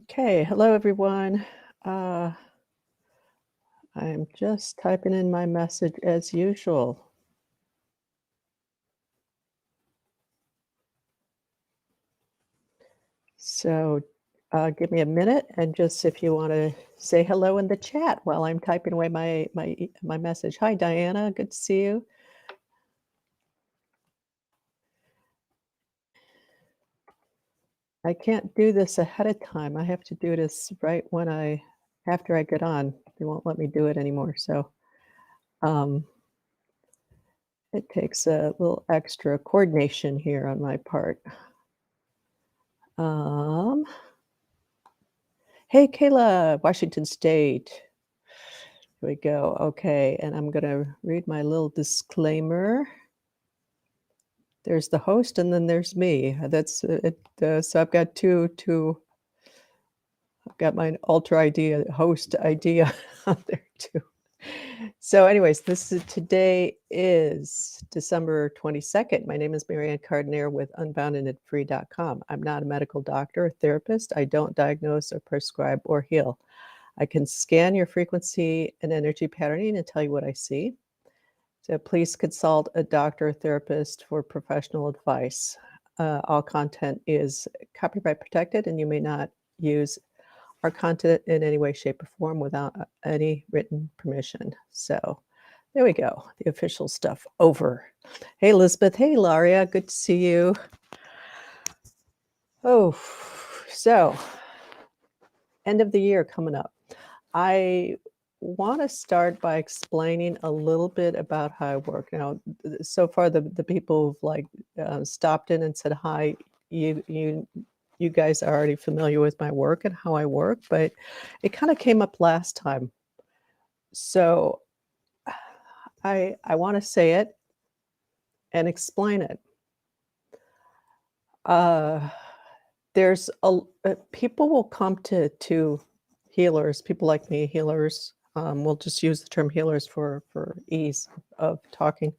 Okay, hello everyone. Uh, I'm just typing in my message as usual. So give me a minute and just if you want to say hello in the chat while I'm typing away my message. Hi Diana, good to see you. I can't do this ahead of time. I have to do this right after I get on. They won't let me do it anymore. So um, it takes a little extra coordination here on my part. Um, Hey, Kayla, Washington State. Here we go. Okay, and I'm gonna read my little disclaimer. There's the host, and then there's me. That's it. So I've got two. I've got my alter idea, host idea on there too. So, anyways, today is December 22nd. My name is Marianne Carduner with unboundandfree.com. I'm not a medical doctor or therapist. I don't diagnose or prescribe or heal. I can scan your frequency and energy patterning and tell you what I see. So please consult a doctor or therapist for professional advice. All content is copyright protected, and you may not use our content in any way, shape, or form without any written permission. So there we go. The official stuff over. Hey, Elizabeth. Hey, Laria. Good to see you. Oh, so end of the year coming up. I want to start by explaining a little bit about how I work. Now, so far the people who've stopped in and said hi, you guys are already familiar with my work and how I work, but it kind of came up last time. So I want to say it and explain it. There's people will come to healers, people like me, healers. We'll just use the term healers for ease of talking,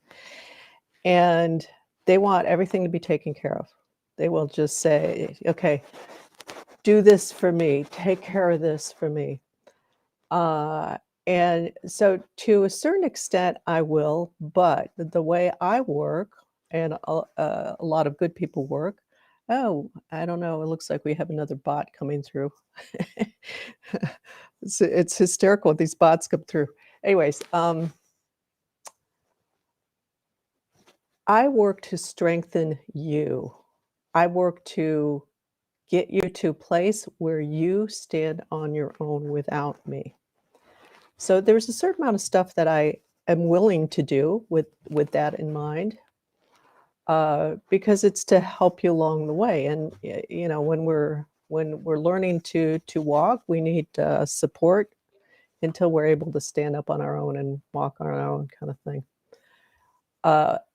and they want everything to be taken care of. They will just say, "Okay, do this for me. Take care of this for me." Uh, and so, to a certain extent, I will. But the way I work, and a lot of good people work. Oh, I don't know. It looks like we have another bot coming through. It's hysterical. These bots come through. Anyways, I work to strengthen you. I work to get you to a place where you stand on your own without me. So there's a certain amount of stuff that I am willing to do with that in mind, because it's to help you along the way. And when we're learning to walk, we need support until we're able to stand up on our own and walk on our own, kind of thing.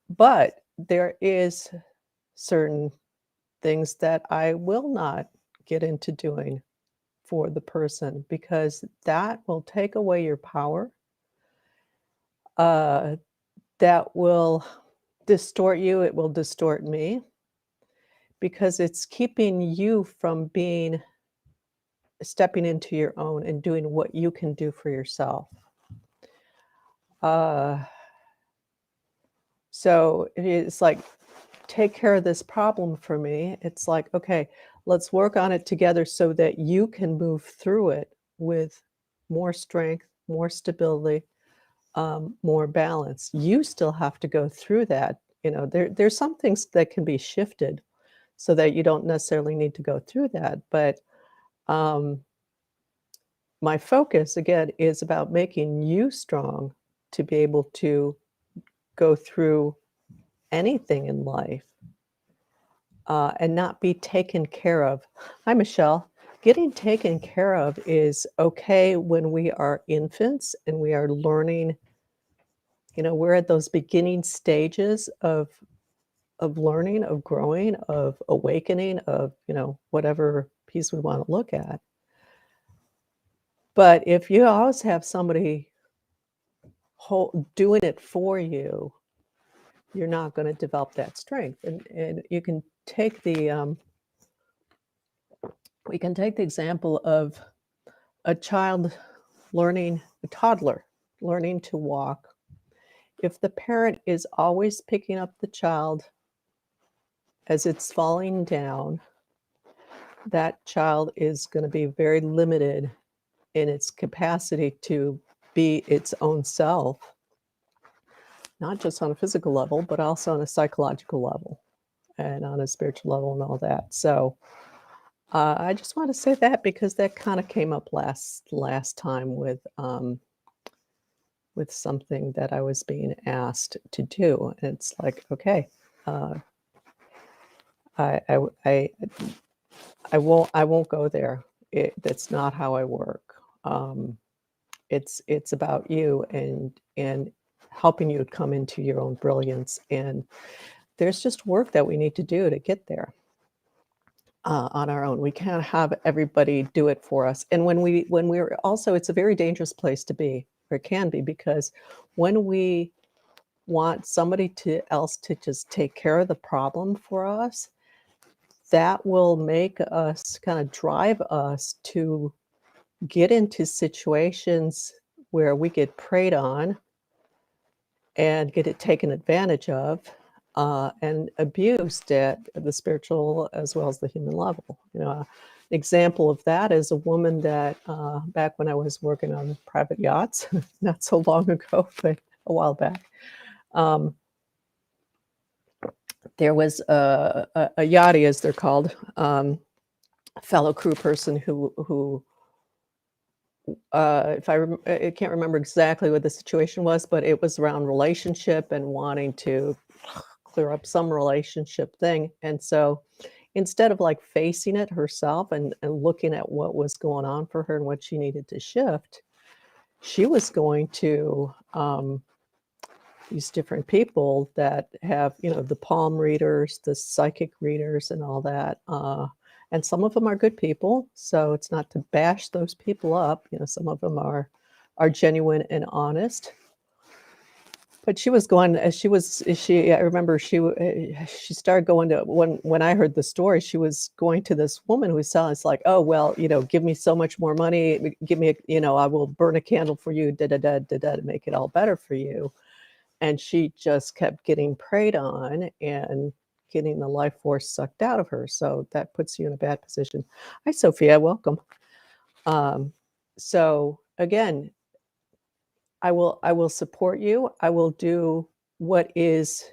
But there is certain things that I will not get into doing for the person because that will take away your power. Uh, that will distort you. It will distort me because it's keeping you from stepping into your own and doing what you can do for yourself. Uh, so it's like, take care of this problem for me. It's like, okay, let's work on it together so that you can move through it with more strength, more stability, more balance. You still have to go through that. There's some things that can be shifted so that you don't necessarily need to go through that. But um, my focus, again, is about making you strong to be able to go through anything in life and not be taken care of. Hi, Michelle. Getting taken care of is okay when we are infants and we are learning. We're at those beginning stages of learning, of growing, of awakening, of whatever piece we want to look at. But if you always have somebody doing it for you, you're not going to develop that strength. And you can take the We can take the example of a child a toddler learning to walk. If the parent is always picking up the child as it's falling down, that child is going to be very limited in its capacity to be its own self, not just on a physical level, but also on a psychological level and on a spiritual level and all that. So I just want to say that because that kind of came up last time with something that I was being asked to do. And it's like, okay, uh, I, I, I, I won't go there. That's not how I work. It's about you and helping you come into your own brilliance. And there's just work that we need to do to get there on our own. We can't have everybody do it for us. And when we're also, it's a very dangerous place to be, or it can be, because when we want somebody else to just take care of the problem for us, that will make us kind of drive us to get into situations where we get preyed on and get it taken advantage of and abused at the spiritual as well as the human level. An example of that is a woman that back when I was working on private yachts, not so long ago, but a while back, there was a yachty, as they're called, fellow crew person who I can't remember exactly what the situation was, but it was around relationship and wanting to clear up some relationship thing. And so instead of like facing it herself and looking at what was going on for her and what she needed to shift, she was going to these different people that have, the palm readers, the psychic readers and all that. And some of them are good people. So it's not to bash those people up. Some of them are genuine and honest. But she was going, I remember she started going to, when I heard the story, she was going to this woman who was selling, it's like, oh, well, give me so much more money, give me, I will burn a candle for you, to make it all better for you. And she just kept getting preyed on and getting the life force sucked out of her. So that puts you in a bad position. Hi, Sophia, welcome. So again, I will support you. I will do what is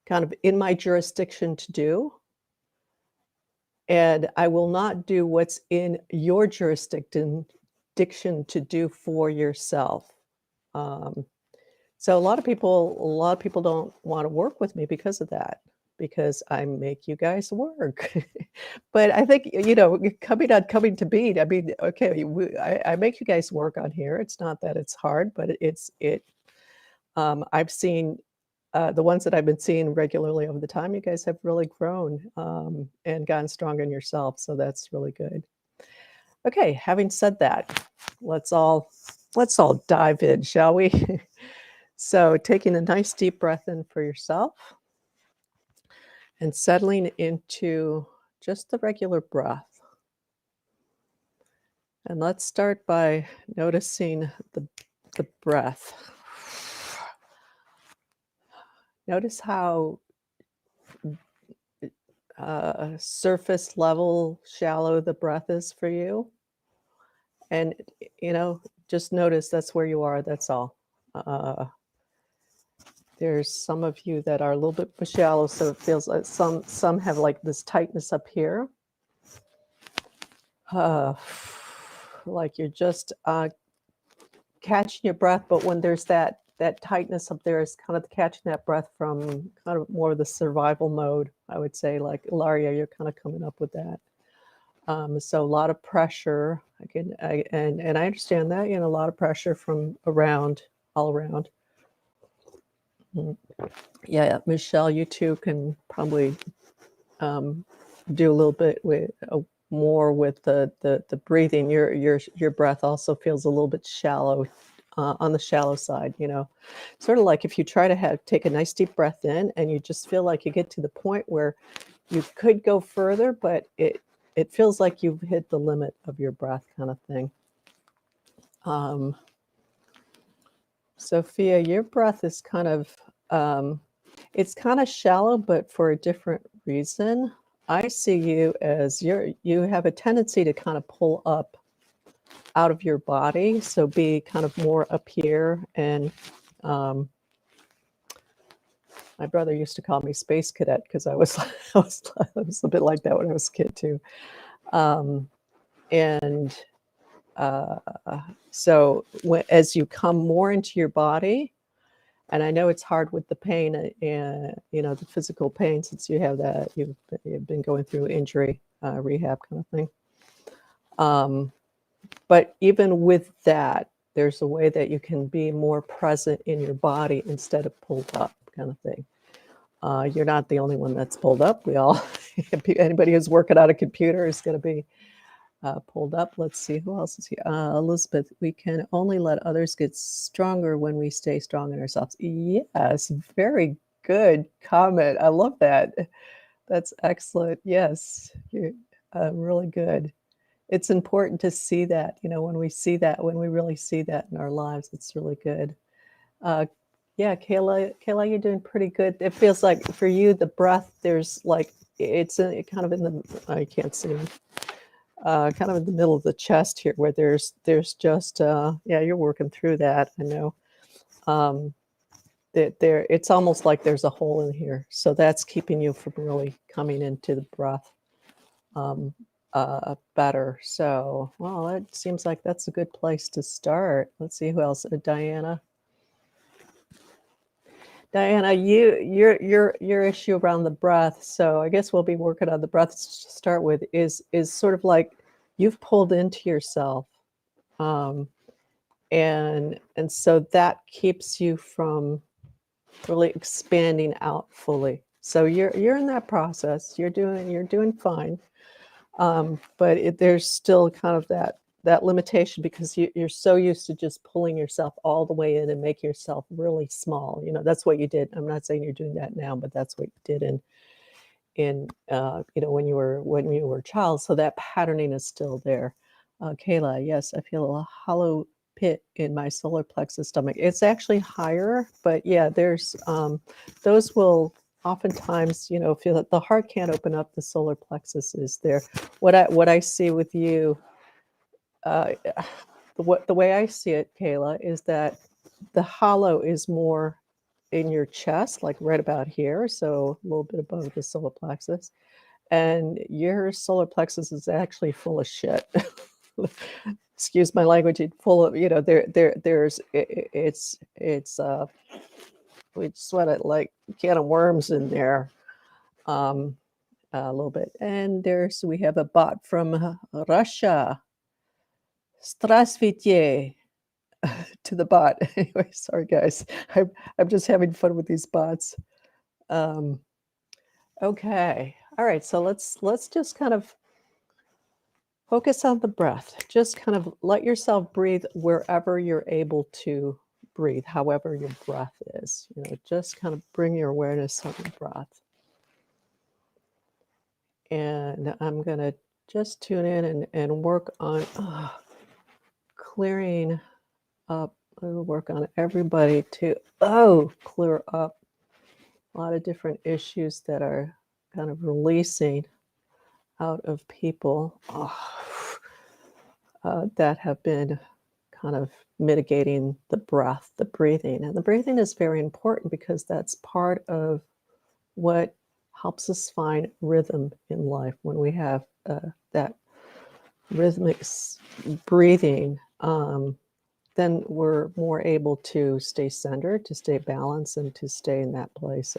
kind of in my jurisdiction to do. And I will not do what's in your jurisdiction to do for yourself. So a lot of people don't want to work with me because of that, because I make you guys work. But I think, coming to beat, I mean, okay, I make you guys work on here. It's not that it's hard, but I've seen the ones that I've been seeing regularly over the time, you guys have really grown and gotten strong in yourself. So that's really good. Okay, having said that, let's all dive in, shall we? So taking a nice deep breath in for yourself and settling into just the regular breath. And let's start by noticing the breath. Notice how surface level, shallow the breath is for you. And, just notice that's where you are, that's all. There's some of you that are a little bit shallow, so it feels like some have like this tightness up here. Like you're just catching your breath, but when there's that tightness up there, is kind of catching that breath from kind of more of the survival mode, I would say. Like Ilaria, you're kind of coming up with that. So a lot of pressure. And I understand that, a lot of pressure from all around. Yeah, Michelle, you too can probably do a little bit with more with the breathing. Your breath also feels a little bit shallow, on the shallow side. Sort of like if you try to take a nice deep breath in, and you just feel like you get to the point where you could go further, but it feels like you've hit the limit of your breath, kind of thing. Sophia, your breath is kind of, it's kind of shallow, but for a different reason. I see you as you have a tendency to kind of pull up out of your body, so be kind of more up here. And my brother used to call me Space Cadet because I was I was a bit like that when I was a kid too. And so as you come more into your body, and I know it's hard with the pain and the physical pain, since you have that, you've been going through injury rehab kind of thing. But even with that, there's a way that you can be more present in your body instead of pulled up, kind of thing. You're not the only one that's pulled up. We all, anybody who's working on a computer is going to be pulled up. Let's see, who else is here? Elizabeth, we can only let others get stronger when we stay strong in ourselves. Yes, very good comment. I love that. That's excellent. Yes, you're really good. It's important to see that, when we see that, when we really see that in our lives, it's really good. Yeah, Kayla, you're doing pretty good. It feels like for you, the breath, there's like, it's kind of in the, I can't see, kind of in the middle of the chest here, where there's just, yeah, you're working through that, I know. It's almost like there's a hole in here. So that's keeping you from really coming into the breath better. So, well, it seems like that's a good place to start. Let's see who else. Diana. Diana, your issue around the breath. So I guess we'll be working on the breath to start with. Is sort of like you've pulled into yourself, and so that keeps you from really expanding out fully. So you're in that process. You're doing fine. But there's still kind of that limitation because you're so used to just pulling yourself all the way in and making yourself really small. That's what you did. I'm not saying you're doing that now, but that's what you did in when you were a child. So that patterning is still there. Kayla, yes, I feel a hollow pit in my solar plexus stomach. It's actually higher, but yeah, there's those will oftentimes, feel that the heart can't open up, the solar plexus is there. What I see with you, the way I see it, Kayla, is that the hollow is more in your chest, like right about here, so a little bit above the solar plexus, and your solar plexus is actually full of shit. Excuse my language. It's full of, there's we sweat it like a can of worms in there. A little bit. And we have a bot from Russia. Здравствуйте to the bot. Anyway, sorry guys. I'm just having fun with these bots. Okay. All right. So let's just kind of focus on the breath. Just kind of let yourself breathe wherever you're able to breathe, however your breath is. Just kind of bring your awareness on the breath. And I'm going to just tune in and work on clearing up. I'll work on everybody to clear up a lot of different issues that are kind of releasing out of people that have been kind of mitigating the breath, the breathing. And the breathing is very important because that's part of what helps us find rhythm in life. When we have that rhythmic breathing, then we're more able to stay centered, to stay balanced, and to stay in that place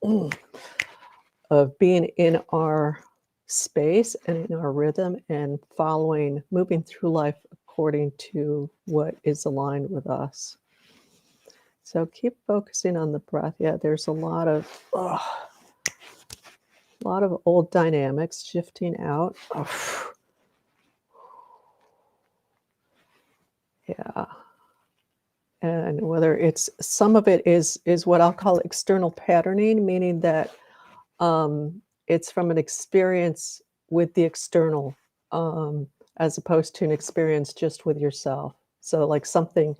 of being in our space and in our rhythm and moving through life according to what is aligned with us. So keep focusing on the breath. Yeah, there's a lot of old dynamics shifting out. Yeah. And whether it's, some of it is what I'll call external patterning, meaning that it's from an experience with the external, as opposed to an experience just with yourself. So like something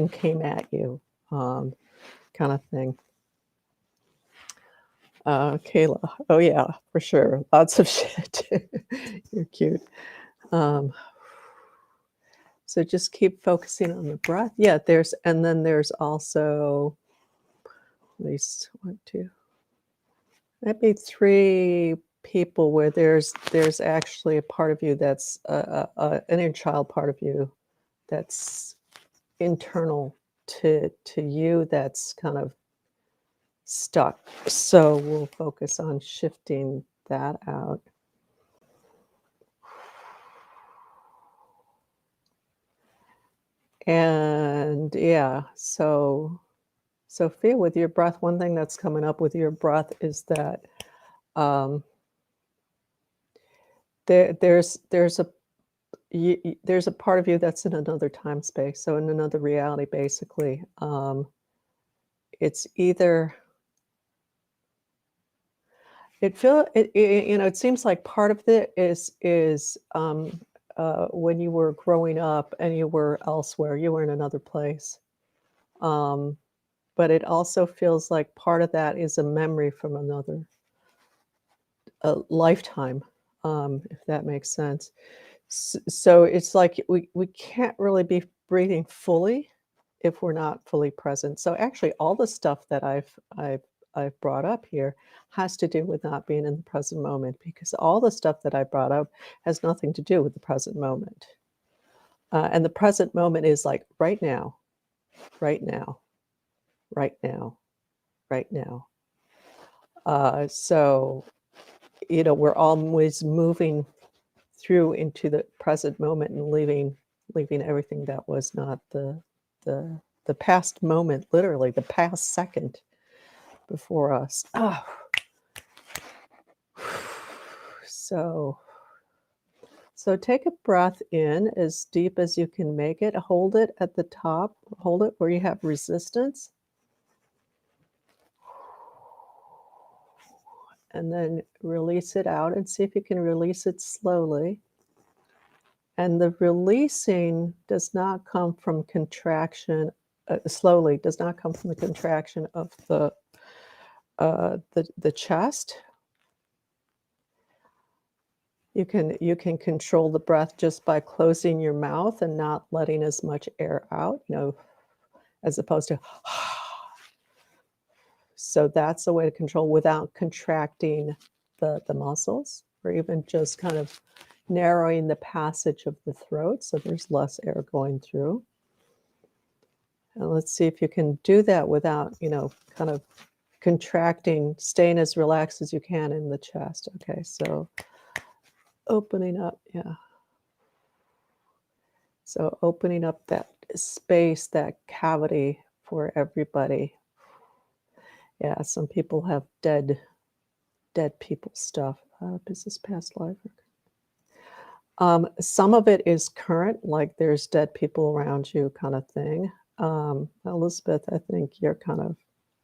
came at you, kind of thing. Kayla, oh yeah, for sure, lots of shit. You're cute. Um, so just keep focusing on the breath. Yeah, and then there's also at least 1, 2, maybe 3 people where there's actually a part of you that's an inner child part of you that's internal to you that's kind of stuck. So we'll focus on shifting that out. And yeah, so Sophia, with your breath, one thing that's coming up with your breath is that um, there's a part of you that's in another time space, so in another reality, basically. It's either it seems like part of it is when you were growing up and you were elsewhere, you were in another place. But it also feels like part of that is a memory from another lifetime, if that makes sense. So it's like we can't really be breathing fully if we're not fully present. So actually, all the stuff that I've brought up here has to do with not being in the present moment, because all the stuff that I brought up has nothing to do with the present moment. And the present moment is like right now, right now, right now, right now. So we're always moving through into the present moment and leaving everything that was not the past moment, literally the past second before us. So take a breath in as deep as you can make it. Hold it at the top. Hold it where you have resistance. And then release it out and see if you can release it slowly. And the releasing does not come from contraction, slowly, does not come from the contraction of the chest. You can control the breath just by closing your mouth and not letting as much air out, as opposed to so that's a way to control without contracting the muscles, or even just kind of narrowing the passage of the throat so there's less air going through. And let's see if you can do that without, kind of contracting, staying as relaxed as you can in the chest. Okay, so opening up, yeah. So opening up that space, that cavity for everybody. Yeah, some people have dead people stuff. Business past life. Some of it is current, like there's dead people around you kind of thing. Elizabeth, I think you're kind of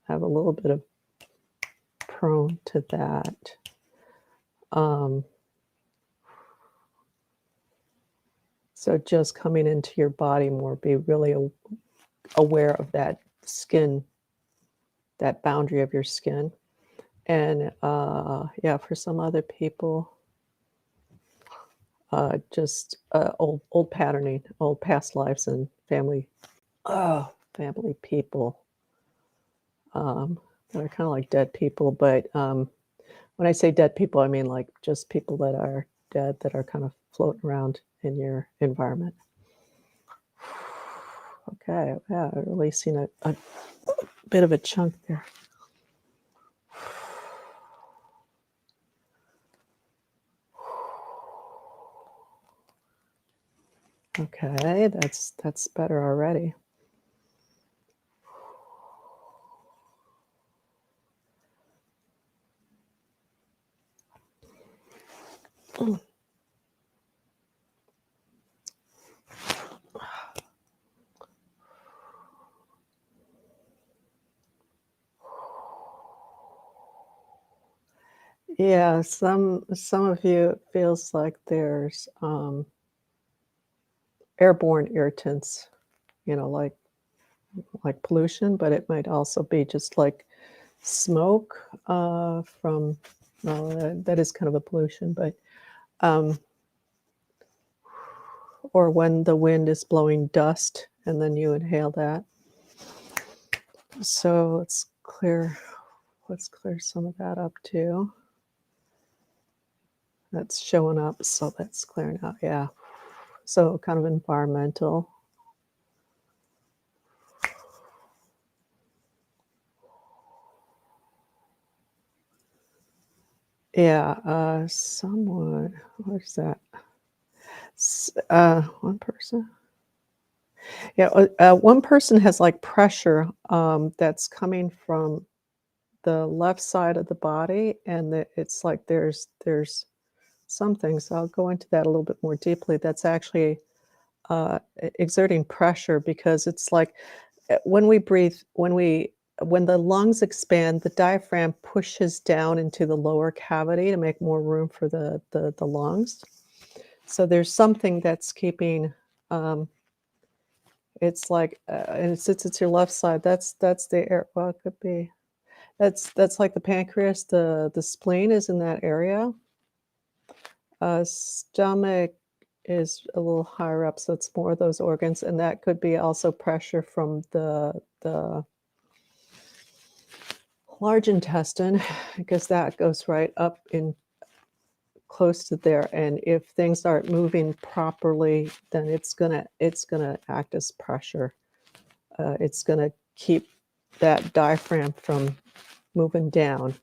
have a little bit of prone to that. So just coming into your body more, be really aware of that skin, that boundary of your skin. And yeah, for some other people, just old patterning, old past lives and family people that are kind of like dead people. But when I say dead people, I mean like just people that are dead that are kind of floating around in your environment. Okay, yeah, releasing a bit of a chunk there. Okay, that's better already. Yeah, some of you, it feels like there's, airborne irritants, like pollution, but it might also be just like smoke, from well, that is kind of a pollution, but, um or when the wind is blowing dust and then you inhale that. So let's clear some of that up too. That's showing up, so that's clearing out, yeah. So kind of environmental. Yeah, someone, what is that? One person? Yeah, one person has like pressure that's coming from the left side of the body, and it's like there's some things. I'll go into that a little bit more deeply. That's actually exerting pressure because it's like when we breathe, when the lungs expand, the diaphragm pushes down into the lower cavity to make more room for the lungs. So there's something that's keeping. It's like, and since it's your left side, that's the air. Well, it could be. That's like the pancreas. The spleen is in that area. Stomach is a little higher up, so it's more of those organs, and that could be also pressure from the large intestine, because that goes right up in close to there. And if things aren't moving properly, then it's gonna act as pressure. It's gonna keep that diaphragm from moving down.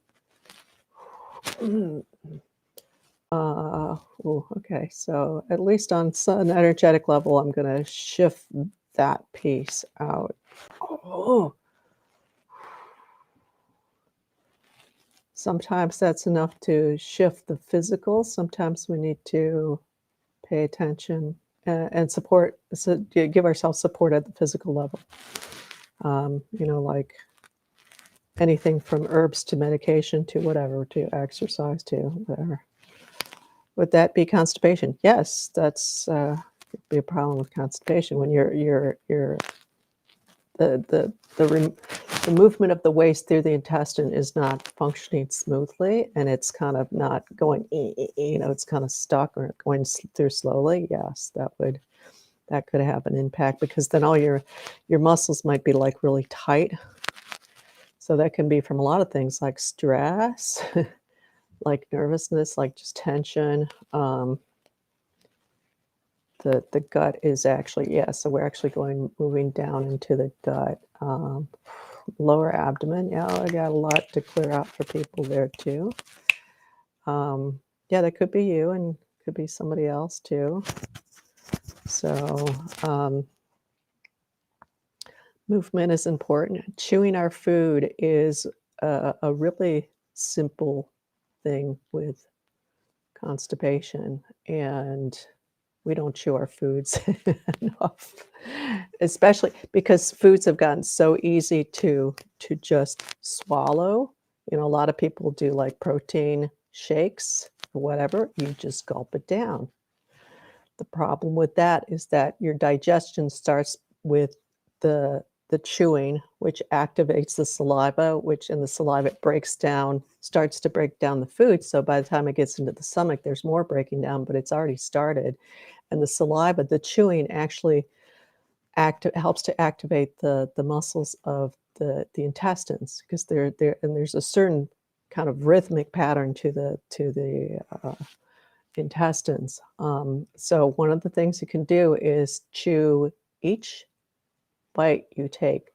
Okay. So at least on an energetic level, I'm gonna shift that piece out. Oh, sometimes that's enough to shift the physical. Sometimes we need to pay attention and support, so give ourselves support at the physical level. Like anything from herbs to medication to whatever, to exercise to whatever. Would that be constipation? Yes, that's could be a problem with constipation when you're the movement of the waste through the intestine is not functioning smoothly, and it's kind of not going, it's kind of stuck or going through slowly. Yes, that could have an impact because then all your muscles might be like really tight. So that can be from a lot of things like stress, like nervousness, like just tension. The gut is actually, yeah, so we're actually moving down into the gut. Lower abdomen, yeah, I got a lot to clear out for people there too. Yeah, that could be you and could be somebody else too. So, movement is important. Chewing our food is a really simple thing with constipation, and we don't chew our foods enough, especially because foods have gotten so easy to just swallow. A lot of people do like protein shakes or whatever. You just gulp it down. The problem with that is that your digestion starts with the chewing, which activates the saliva, which in the saliva it starts to break down the food. So by the time it gets into the stomach, there's more breaking down, but it's already started. And the saliva, the chewing actually helps to activate the muscles of the intestines because and there's a certain kind of rhythmic pattern to the intestines. So one of the things you can do is chew each bite you take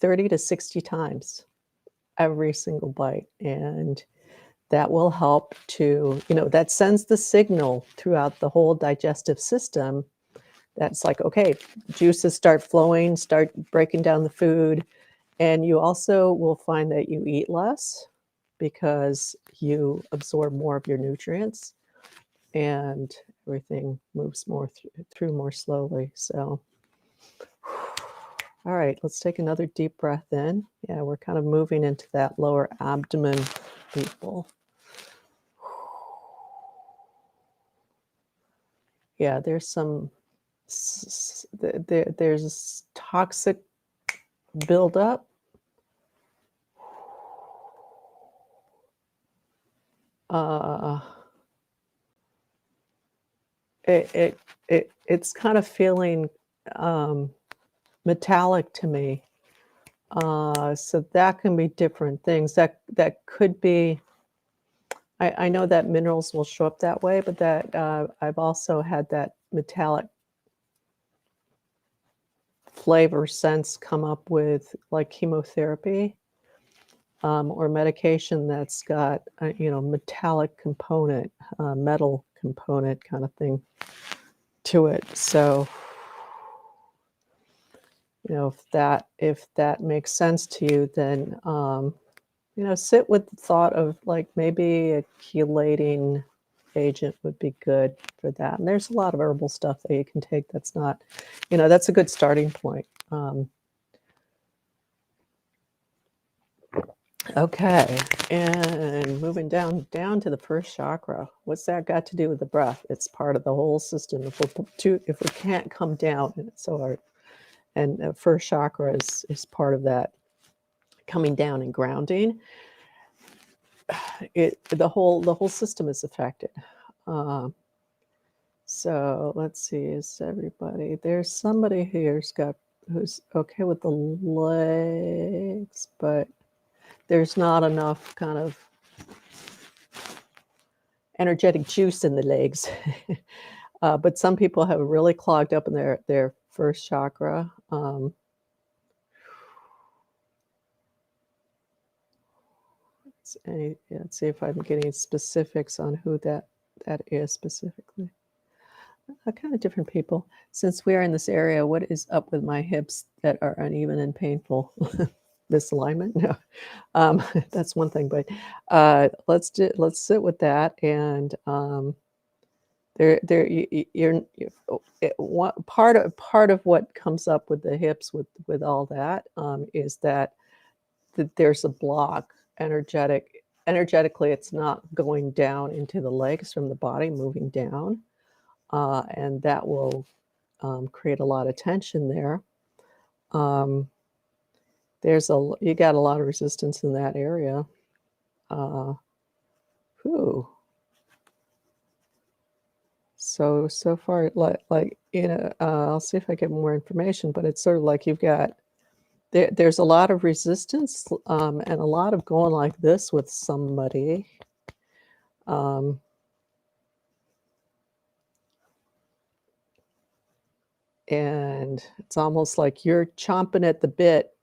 30 to 60 times, every single bite, and that will help to, that sends the signal throughout the whole digestive system. That's like, okay, juices start flowing, start breaking down the food, and you also will find that you eat less because you absorb more of your nutrients and everything moves more through more slowly. So, all right, let's take another deep breath in. Yeah, we're kind of moving into that lower abdomen, people. yeah, there's some, there's toxic buildup. It's kind of feeling metallic to me. So that can be different things. That could be. I know that minerals will show up that way, but that I've also had that metallic flavor sense come up with like chemotherapy or medication that's got metallic component, metal component kind of thing to it. So if that makes sense to you, then sit with the thought of like maybe a chelating agent would be good for that. And there's a lot of herbal stuff that you can take that's not, that's a good starting point. Okay, and moving down to the first chakra. What's that got to do with the breath? It's part of the whole system. If we can't come down, and it's so hard. And first chakra is part of that coming down and grounding. The whole system is affected. So let's see, is everybody, there's somebody who's okay with the legs, but there's not enough kind of energetic juice in the legs. But some people have really clogged up in their first chakra. Let's see if I'm getting specifics on who that is specifically. Kind of different people. Since we are in this area, what is up with my hips that are uneven and painful? Misalignment? No, that's one thing. But let's sit with that. And part of what comes up with the hips with all that is that there's a block energetically. It's not going down into the legs from the body, moving down. And that will create a lot of tension there. You got a lot of resistance in that area. So far, I'll see if I get more information, but it's sort of like you've got there's a lot of resistance and a lot of going like this with somebody. And it's almost like you're chomping at the bit.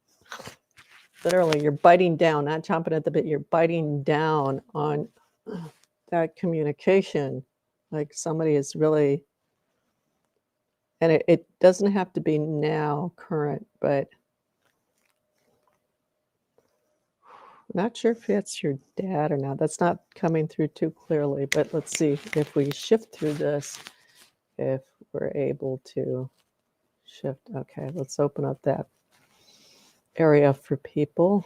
Literally, you're biting down, not chomping at the bit, you're biting down on that communication. Like somebody is really, and it doesn't have to be now current, but I'm not sure if it's your dad or not. That's not coming through too clearly, but let's see if we shift through this, if we're able to shift. Okay, let's open up that area for people.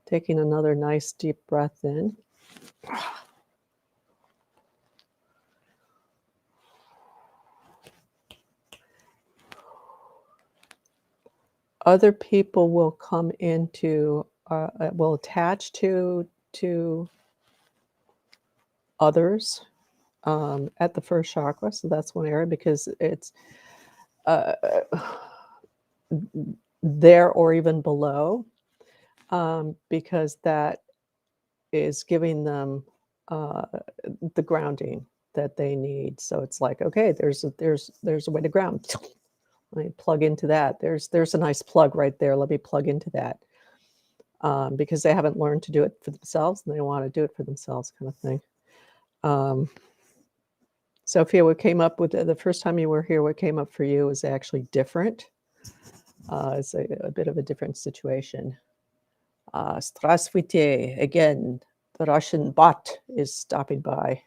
Taking another nice deep breath in. Other people will come into, will attach to others at the first chakra. So that's one area because it's there or even below, because that is giving them the grounding that they need. So it's like, okay, there's a way to ground. Let me plug into that. There's a nice plug right there. Let me plug into that. Because they haven't learned to do it for themselves and they want to do it for themselves, kind of thing. Sophia, what came up with the first time you were here, what came up for you is actually different. It's a bit of a different situation. Strasvite, again, the Russian bot is stopping by.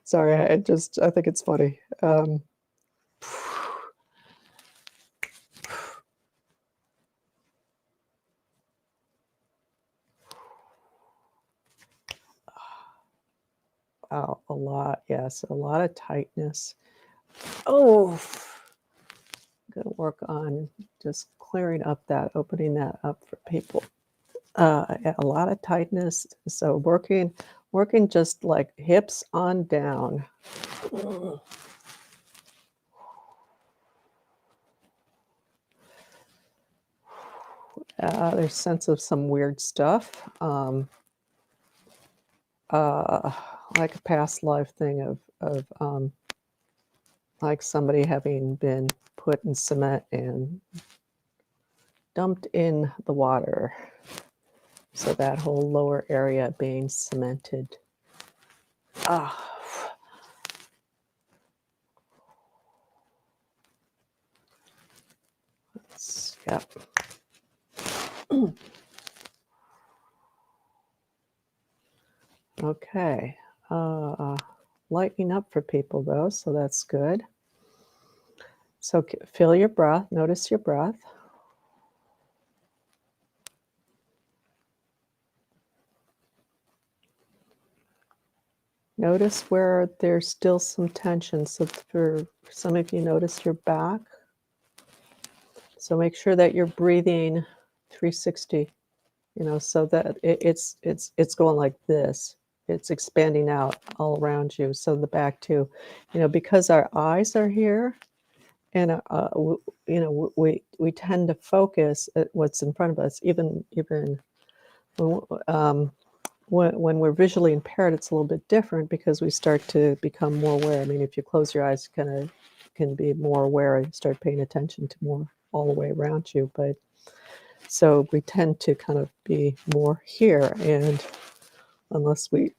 Sorry, I think it's funny. out a lot. Yes, a lot of tightness. Oh, gonna work on just clearing up that, opening that up for people. Yeah, a lot of tightness. So working just like hips on down. There's sense of some weird stuff. Uh, like a past life thing of like somebody having been put in cement and dumped in the water. So that whole lower area being cemented. Ah. Yep. Okay. Lightening up for people though, so that's good. So feel your breath, notice your breath. Notice where there's still some tension. So for some of you, notice your back. So make sure that you're breathing 360, so that it's going like this. It's expanding out all around you. So the back too, because our eyes are here, and we tend to focus at what's in front of us. Even when we're visually impaired, it's a little bit different because we start to become more aware. I mean, if you close your eyes, you kind of can be more aware and start paying attention to more all the way around you. But so we tend to kind of be more here, and unless we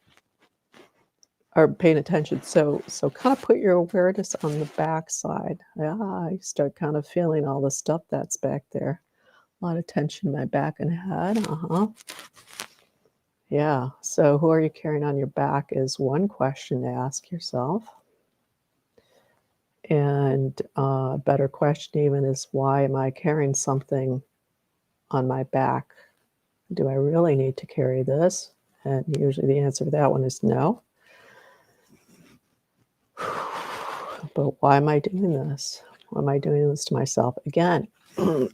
are paying attention. So kind of put your awareness on the back side. You start kind of feeling all the stuff that's back there. A lot of tension in my back and head. Yeah. So who are you carrying on your back is one question to ask yourself. And a better question even is, why am I carrying something on my back? Do I really need to carry this? And usually the answer to that one is no. But why am I doing this? Why am I doing this to myself? Again,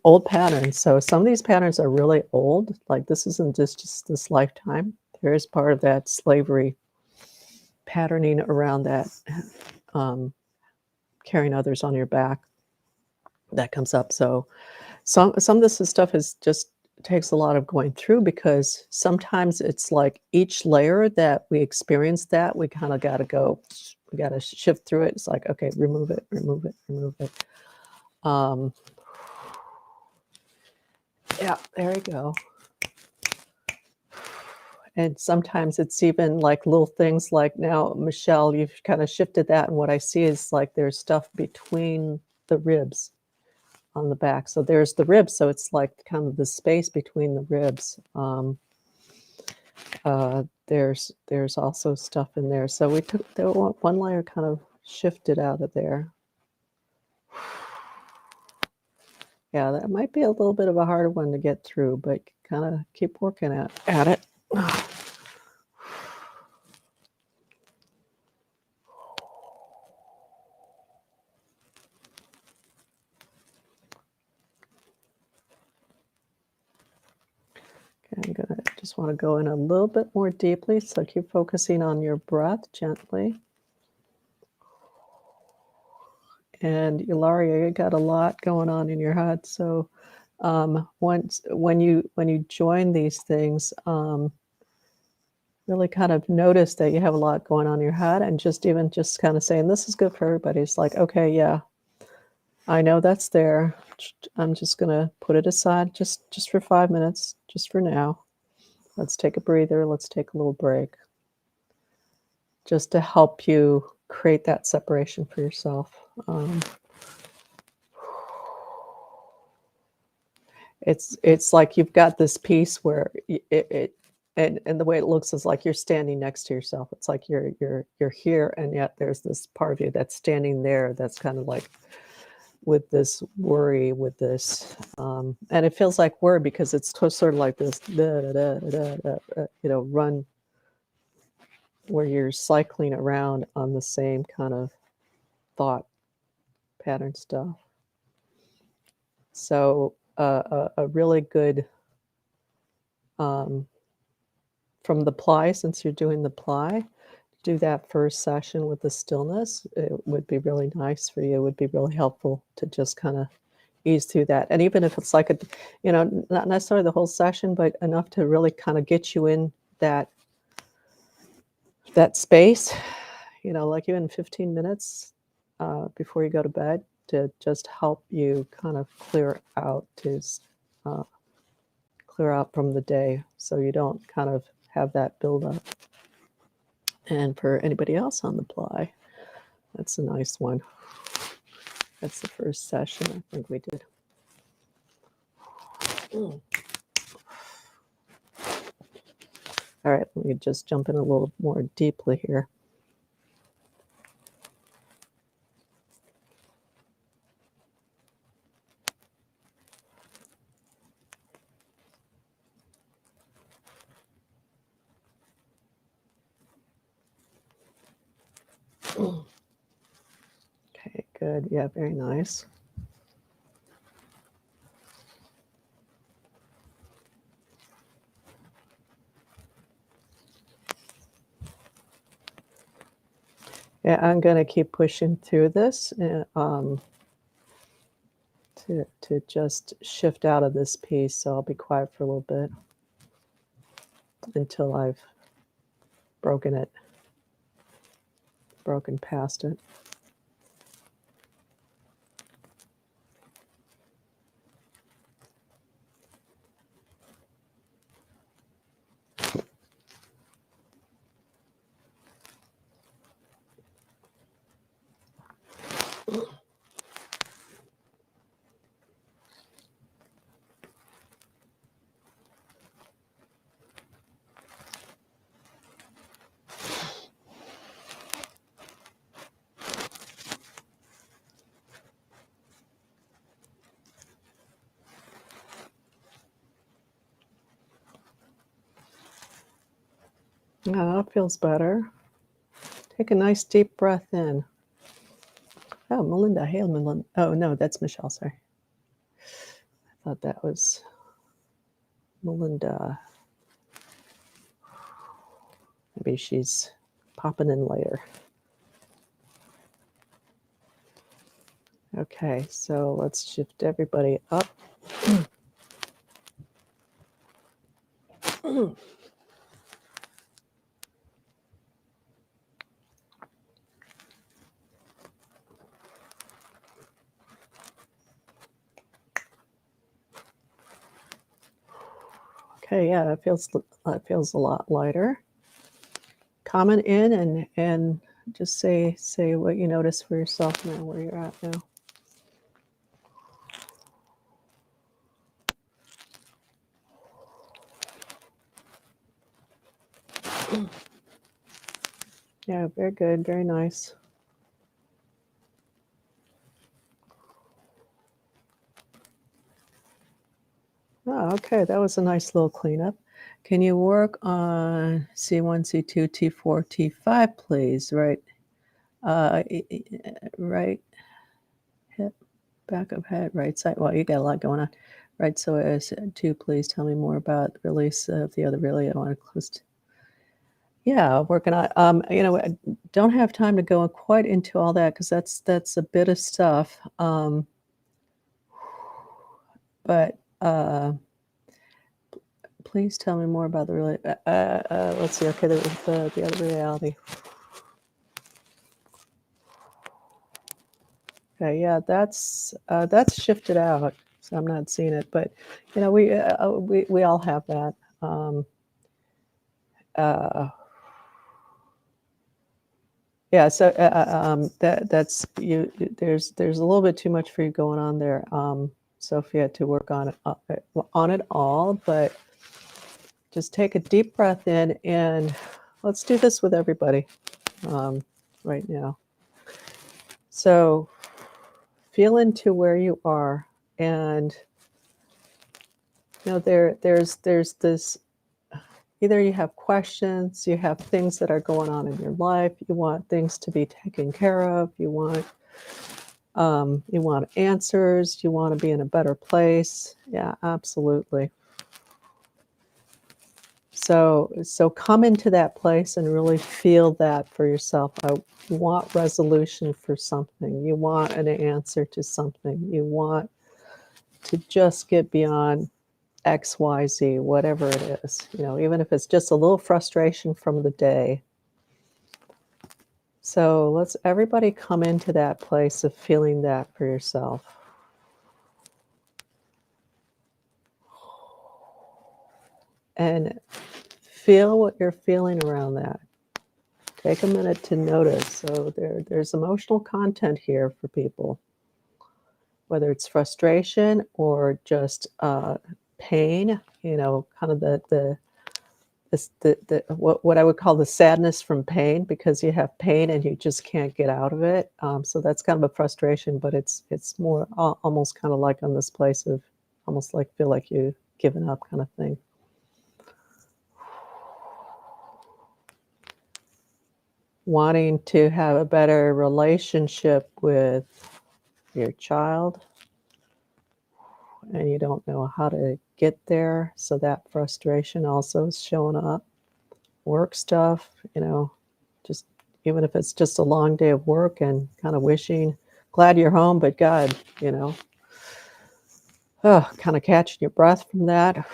old patterns. So some of these patterns are really old. Like this isn't just this lifetime. There is part of that slavery patterning around that, carrying others on your back, that comes up. So some of this stuff is just takes a lot of going through, because sometimes it's like each layer that we experience that we kind of got to go, we got to shift through it. It's like, okay, remove it, remove it, remove it. Yeah, there you go. And sometimes it's even like little things like, now, Michelle, you've kind of shifted that. And what I see is like there's stuff between the ribs on the back. So there's the ribs. So it's like kind of the space between the ribs. There's also stuff in there. So we took the one layer, kind of shifted out of there. Yeah, that might be a little bit of a harder one to get through, but kind of keep working at it. Okay, just want to go in a little bit more deeply. So keep focusing on your breath gently. And Ilaria, you got a lot going on in your head. So when you join these things, really kind of notice that you have a lot going on in your head, and just kind of saying, this is good for everybody. It's like, okay, yeah, I know that's there. I'm just gonna put it aside just for 5 minutes, just for now. Let's take a breather. Let's take a little break, just to help you create that separation for yourself. It's like you've got this piece where and the way it looks is like you're standing next to yourself. It's like you're here, and yet there's this part of you that's standing there, that's kind of like with this worry, with this, and it feels like worry because it's sort of like this, run. where you're cycling around on the same kind of thought pattern stuff. So a really good, from the ply, since you're doing the ply, do that first session with the stillness. It would be really nice for you. It would be really helpful to just kind of ease through that. And even if it's like a, not necessarily the whole session, but enough to really kind of get you in that space, like even 15 minutes before you go to bed, to just help you kind of clear out from the day, so you don't kind of have that buildup. And for anybody else on the ply, that's a nice one. That's the first session I think we did. All right, let me just jump in a little more deeply here. Okay, good. Yeah, very nice. Yeah, I'm going to keep pushing through this to just shift out of this piece. So I'll be quiet for a little bit until I've broken past it. Oh, that feels better. Take a nice deep breath in. Oh, Melinda. Hey, Melinda. Oh, no, that's Michelle. Sorry. I thought that was Melinda. Maybe she's popping in later. Okay, so let's shift everybody up. Okay, yeah, that feels a lot lighter. Comment in and just say what you notice for yourself now, where you're at now. Yeah, very good, very nice. Oh, okay, that was a nice little cleanup. Can you work on C1, C2, T4, T5, please? Right, right hip, back of head, right side. Well, you got a lot going on. Right, so as two, please tell me more about the release of the other really. I want to close. Yeah, working on. I don't have time to go quite into all that because that's a bit of stuff. But please tell me more about the really. Let's see. Okay, the other reality. Okay, yeah, that's shifted out, so I'm not seeing it. But we all have that. Yeah, so that's you. There's a little bit too much for you going on there, Sophia, to work on it all. But just take a deep breath in, and let's do this with everybody right now. So feel into where you are, and there's this. either you have questions, you have things that are going on in your life, you want things to be taken care of, you want answers, you want to be in a better place. Yeah, absolutely. So come into that place and really feel that for yourself. You want resolution for something. You want an answer to something. You want to just get beyond X, Y, Z, whatever it is. Even if it's just a little frustration from the day. So let's everybody come into that place of feeling that for yourself. And feel what you're feeling around that. Take a minute to notice. So there's emotional content here for people, whether it's frustration or just pain. Kind of the what I would call the sadness from pain, because you have pain and you just can't get out of it. So that's kind of a frustration, but it's more almost kind of like on this place of almost like feel like you've given up kind of thing. Wanting to have a better relationship with your child, and you don't know how to get there, so that frustration also is showing up. Work stuff, just even if it's just a long day of work and kind of wishing, glad you're home, but God, kind of catching your breath from that.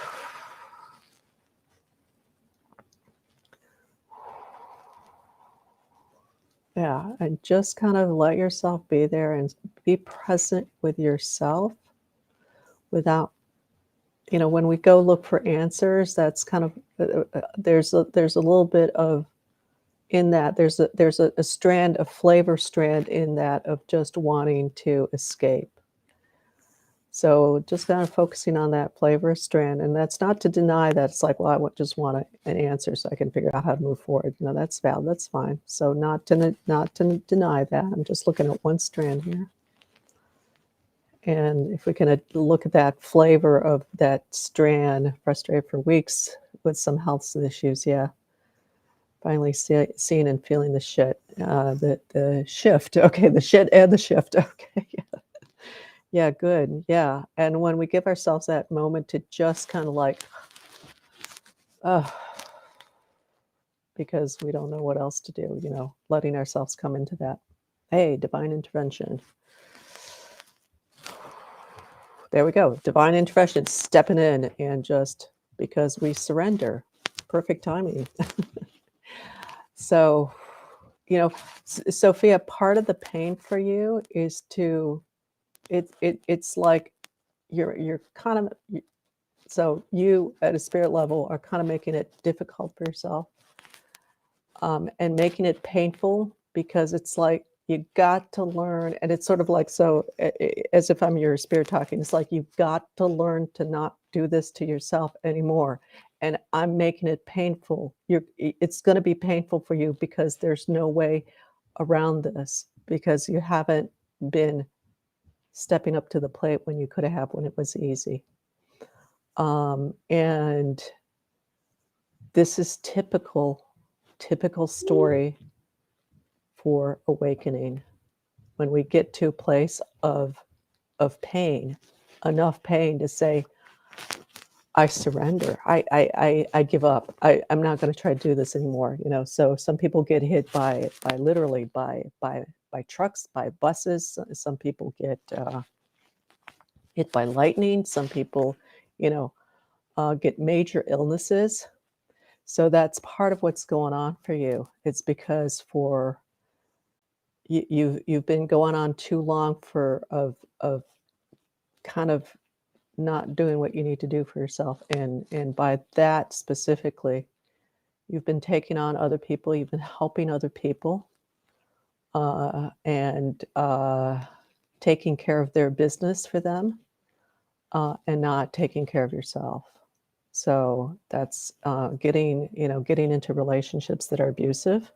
Yeah, and just kind of let yourself be there and be present with yourself without, when we go look for answers, that's kind of, there's a little bit of, in that, there's a strand, a flavor strand in that of just wanting to escape. So just kind of focusing on that flavor strand, and that's not to deny that it's like, well, I just want an answer so I can figure out how to move forward. That's valid, that's fine. So not to deny that. I'm just looking at one strand here. And if we can look at that flavor of that strand, frustrated for weeks with some health issues, yeah. Finally seeing and feeling the shit, the shift. Okay, the shit and the shift. Okay, yeah, good. Yeah, and when we give ourselves that moment to just kind of like, because we don't know what else to do, letting ourselves come into that. Hey, divine intervention. There we go. Divine intervention, stepping in, and just because we surrender. Perfect timing. So, Sophia, part of the pain for you is it's like you're kind of, so you at a spirit level are kind of making it difficult for yourself, and making it painful, because it's like you got to learn, and it's sort of like, so as if I'm your spirit talking, it's like you've got to learn to not do this to yourself anymore, and I'm making it painful. It's going to be painful for you because there's no way around this, because you haven't been stepping up to the plate when you could have, when it was easy. And this is typical story for awakening. When we get to a place of pain, enough pain to say, I surrender. I give up. I'm not going to try to do this anymore. So some people get hit by literally by trucks, by buses. Some people get hit by lightning. Some people, get major illnesses. So that's part of what's going on for you. It's because you've been going on too long of kind of not doing what you need to do for yourself, and by that specifically, you've been taking on other people, you've been helping other people, and taking care of their business for them, and not taking care of yourself. So that's getting into relationships that are abusive,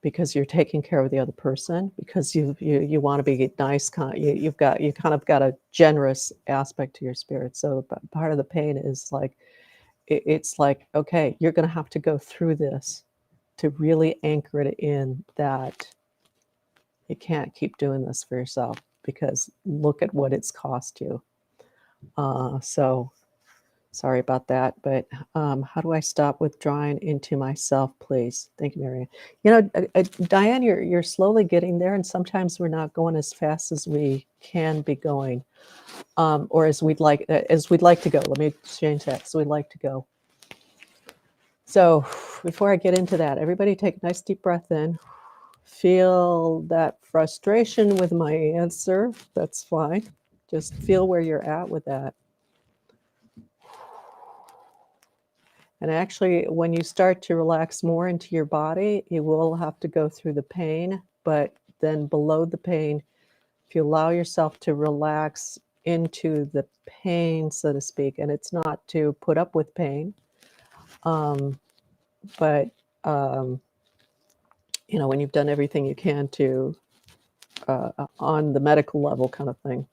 because you're taking care of the other person, because you want to be nice, you kind of got a generous aspect to your spirit. So part of the pain is like, it's like, okay, you're going to have to go through this to really anchor it in that you can't keep doing this for yourself, because look at what it's cost you. So sorry about that, but how do I stop withdrawing into myself, please? Thank you, Marianne. You know, Diane, you're slowly getting there, and sometimes we're not going as fast as we can be going, or as we'd like to go. Let me change that. So we'd like to go. So before I get into that, everybody take a nice deep breath in. Feel that frustration with my answer. That's fine. Just feel where you're at with that. And actually, when you start to relax more into your body, you will have to go through the pain, but then below the pain, if you allow yourself to relax into the pain, so to speak, and it's not to put up with pain, but you know, when you've done everything you can to on the medical level kind of thing,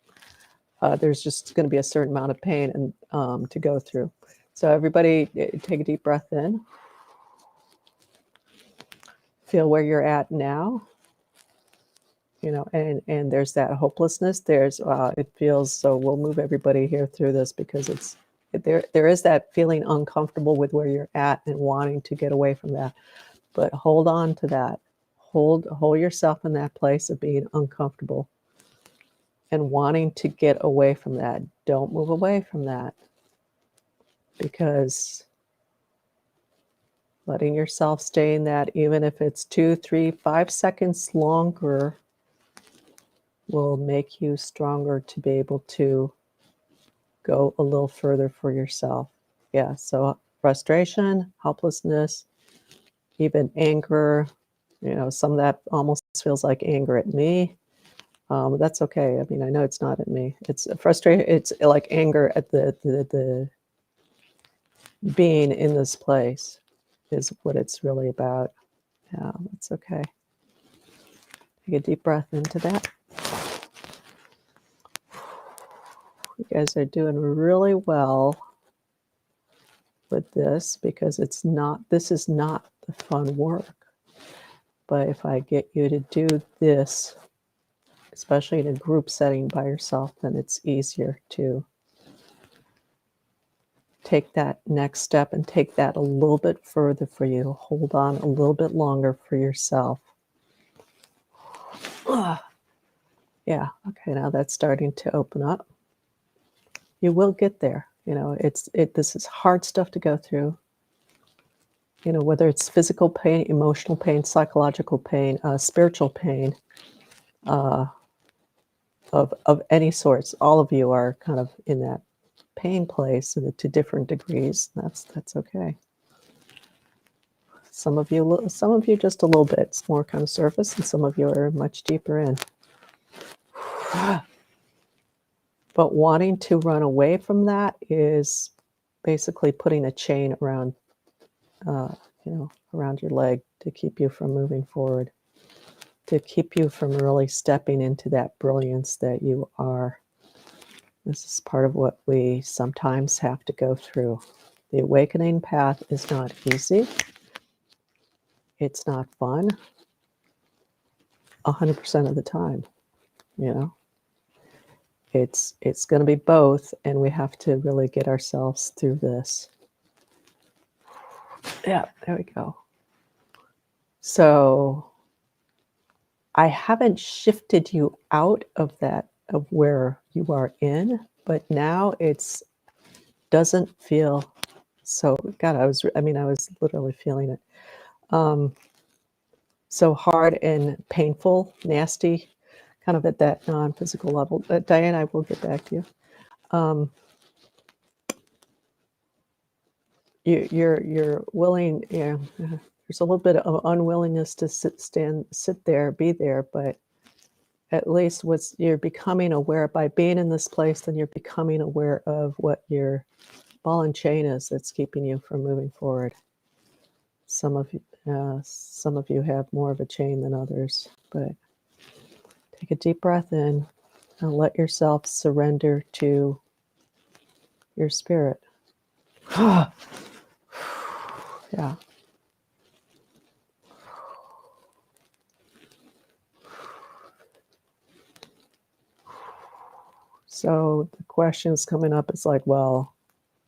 there's just going to be a certain amount of pain and to go through. So everybody take a deep breath in. Feel where you're at now. You know, and there's that hopelessness. There's it feels, so we'll move everybody here through this, because it's there is that feeling uncomfortable with where you're at and wanting to get away from that. But hold on to that. Hold yourself in that place of being uncomfortable and wanting to get away from that. Don't move away from that, because letting yourself stay in that, even if it's 2, 3, 5 seconds longer, will make you stronger to be able to go a little further for yourself. Yeah, so frustration, helplessness, even anger, you know, some of that almost feels like anger at me. That's okay. I mean, I know it's not at me. It's frustrating. It's like anger at the being in this place is what it's really about. Yeah, that's okay. Take a deep breath into that. You guys are doing really well with this, because this is not the fun work. But if I get you to do this, especially in a group setting by yourself, then it's easier to take that next step and take that a little bit further for you. Hold on a little bit longer for yourself. Yeah, okay, now that's starting to open up. You will get there. You know, this is hard stuff to go through. You know, whether it's physical pain, emotional pain, psychological pain, spiritual pain, of any sorts, all of you are kind of in that pain place to different degrees. That's okay. Some of you just a little bit. It's more kind of surface, and some of you are much deeper in. But wanting to run away from that is basically putting a chain around, around your leg to keep you from moving forward, to keep you from really stepping into that brilliance that you are. This is part of what we sometimes have to go through. The awakening path is not easy. It's not fun 100% of the time, you know. It's going to be both, and we have to really get ourselves through this. Yeah, there we go. So I haven't shifted you out of that, of where you are in, but now it's doesn't feel so, God, I was literally feeling it. So hard and painful, nasty, kind of at that non-physical level. Diane, I will get back to you. You're willing, yeah. There's a little bit of unwillingness to sit there, be there, but at least you're becoming aware by being in this place. Then you're becoming aware of what your ball and chain is that's keeping you from moving forward. Some of you have more of a chain than others, but take a deep breath in and let yourself surrender to your spirit. Yeah. So the questions coming up is like, well,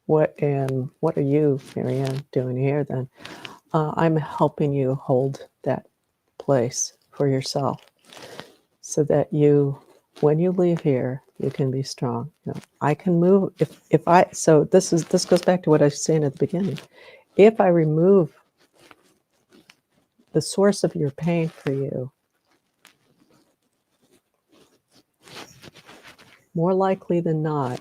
what are you, Marianne, doing here then? I'm helping you hold that place for yourself so that you, when you leave here, you can be strong. You know, I can move if I, so this goes back to what I was saying at the beginning. If I remove the source of your pain for you, more likely than not,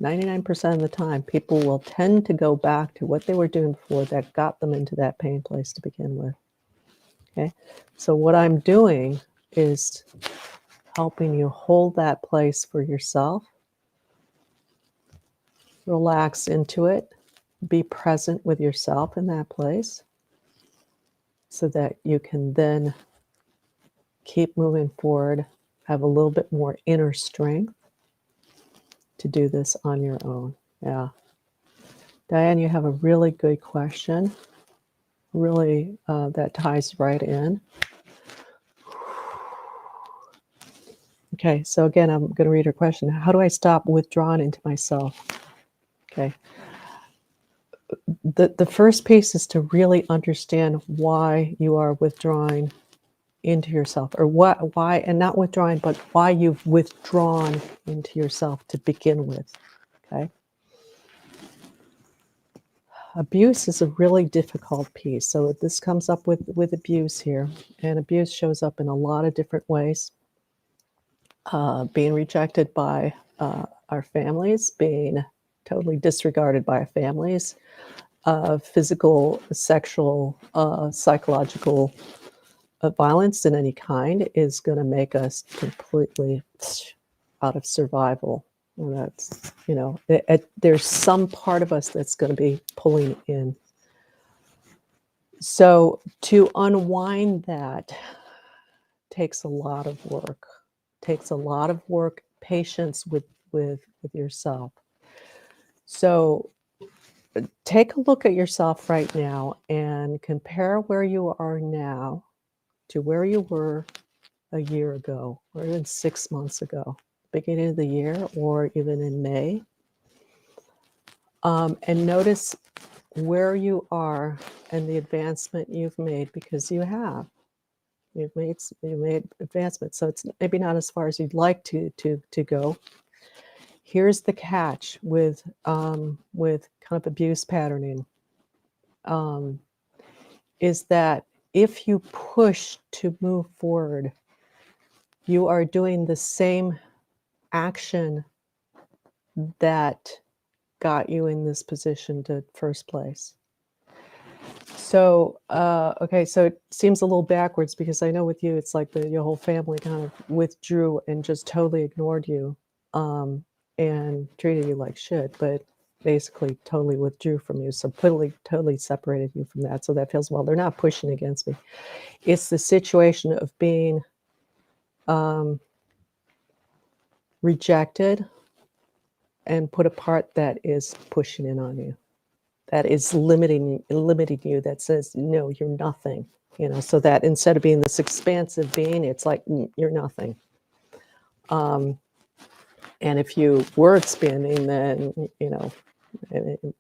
99% of the time, people will tend to go back to what they were doing before that got them into that pain place to begin with. Okay, so what I'm doing is helping you hold that place for yourself, relax into it, be present with yourself in that place so that you can then keep moving forward, have a little bit more inner strength to do this on your own. Yeah. Diane, you have a really good question. Really, that ties right in. Okay, so again, I'm going to read her question. How do I stop withdrawing into myself? Okay. The first piece is to really understand why you are withdrawing into yourself, or why, and not withdrawing, but why you've withdrawn into yourself to begin with. Okay. Abuse is a really difficult piece. So this comes up with abuse here, and abuse shows up in a lot of different ways. Being rejected by our families, being totally disregarded by our families, physical, sexual, psychological violence in any kind is going to make us completely out of survival. And that's, you know, there's some part of us that's going to be pulling in. So to unwind that takes a lot of work. Takes a lot of work, patience with yourself. So take a look at yourself right now and compare where you are now to where you were a year ago, or even 6 months ago, beginning of the year, or even in May. And notice where you are and the advancement you've made, because you have. You've made advancement. So it's maybe not as far as you'd like to go. Here's the catch with kind of abuse patterning, is that if you push to move forward, you are doing the same action that got you in this position to first place. So, okay, so it seems a little backwards, because I know with you, it's like your whole family kind of withdrew and just totally ignored you, and treated you like shit, but basically totally withdrew from you. So totally separated you from that. So that feels, well, they're not pushing against me. It's the situation of being rejected and put apart that is pushing in on you, that is limiting you, that says, no, you're nothing, you know, so that instead of being this expansive being, it's like, you're nothing. And if you were expanding, then, you know,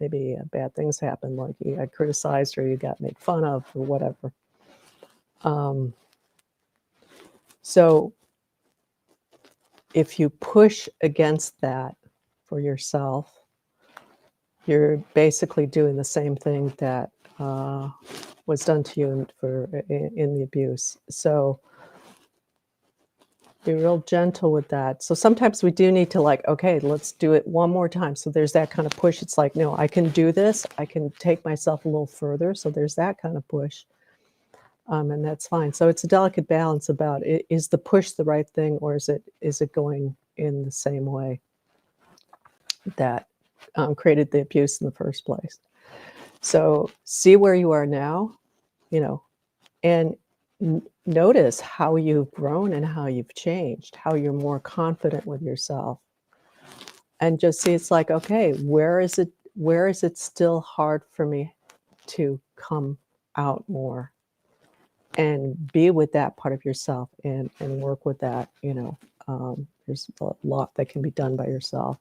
maybe bad things happen, like you got criticized or you got made fun of or whatever. So if you push against that for yourself, you're basically doing the same thing that was done to you in the abuse. So be real gentle with that. So sometimes we do need to, like, okay, let's do it one more time. So there's that kind of push. It's like, no, I can do this. I can take myself a little further. So there's that kind of push. And that's fine. So it's a delicate balance about is the push the right thing, or is it going in the same way that created the abuse in the first place? So see where you are now, you know, and notice how you've grown and how you've changed, how you're more confident with yourself. And just see, it's like, okay, where is it still hard for me to come out more and be with that part of yourself and work with that, there's a lot that can be done by yourself.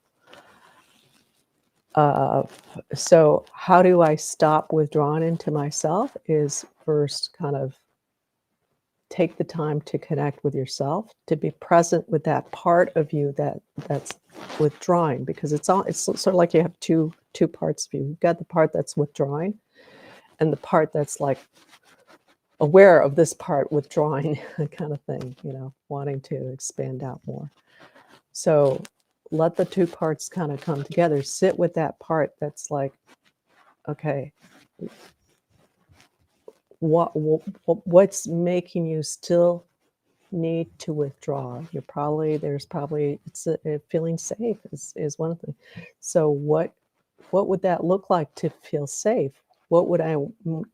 So how do I stop withdrawing into myself is first kind of take the time to connect with yourself, to be present with that part of you that's withdrawing, because it's sort of like you have two parts of you. You've got the part that's withdrawing and the part that's like aware of this part withdrawing kind of thing, wanting to expand out more. So let the two parts kind of come together. Sit with that part that's like, okay, what's making you still need to withdraw? There's probably it's a feeling safe is one of them. So what would that look like to feel safe? What would I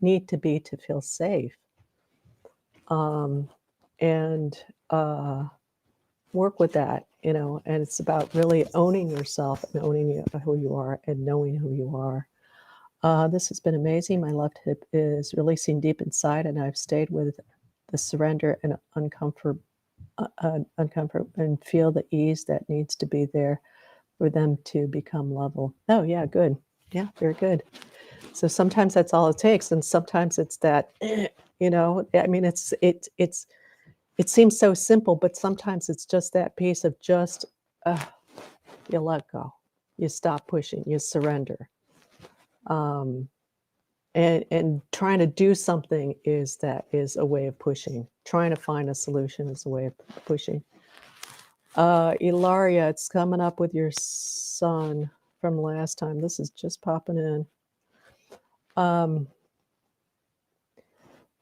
need to be to feel safe? And work with that, and it's about really owning yourself and owning who you are and knowing who you are. This has been amazing. My left hip is releasing deep inside, and I've stayed with the surrender and uncomfort and feel the ease that needs to be there for them to become level. Oh, yeah, good. Yeah, very good. So sometimes that's all it takes, and sometimes it's that, I mean, it seems so simple, but sometimes it's just that piece of just, you let go, you stop pushing, you surrender. And trying to do something is a way of pushing. Trying to find a solution is a way of pushing. Ilaria, it's coming up with your son from last time. This is just popping in.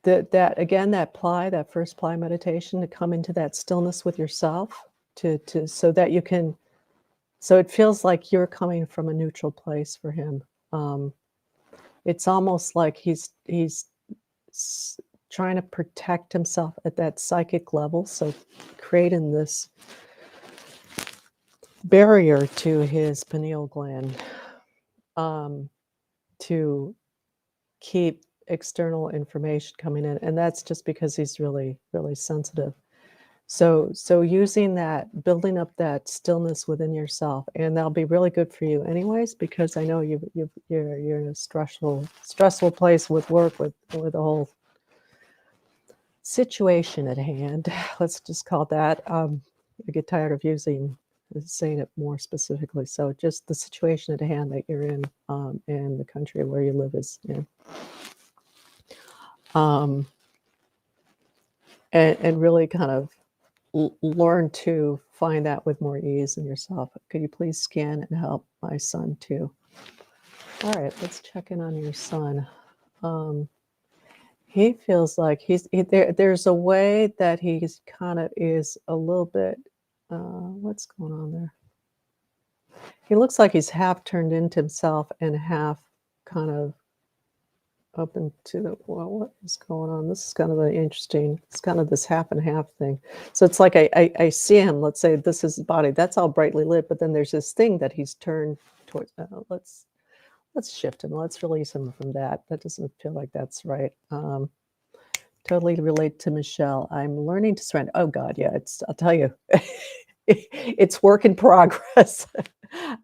That first ply meditation, to come into that stillness with yourself, so that you can, so it feels like you're coming from a neutral place for him. It's almost like he's trying to protect himself at that psychic level, so creating this barrier to his pineal gland, to keep external information coming in, and that's just because he's really, really sensitive. So using that, building up that stillness within yourself, and that'll be really good for you anyways, because I know you're in a stressful place with work, with the whole situation at hand. Let's just call that. I get tired of saying it more specifically. So just the situation at hand that you're in, and the country where you live is in. And really kind of learn to find that with more ease in yourself. Could you please scan and help my son too? All right, let's check in on your son. He feels like there's a way that he's kind of is a little bit, what's going on there? He looks like he's half turned into himself and half kind of open to what is going on? This is kind of it's kind of this half and half thing. So it's like I see him, let's say this is his body, that's all brightly lit, but then there's this thing that he's turned towards. Let's shift him. Let's release him from that. That doesn't feel like that's right. Totally relate to Michelle. I'm learning to surrender. Oh God, yeah, I'll tell you, it's work in progress.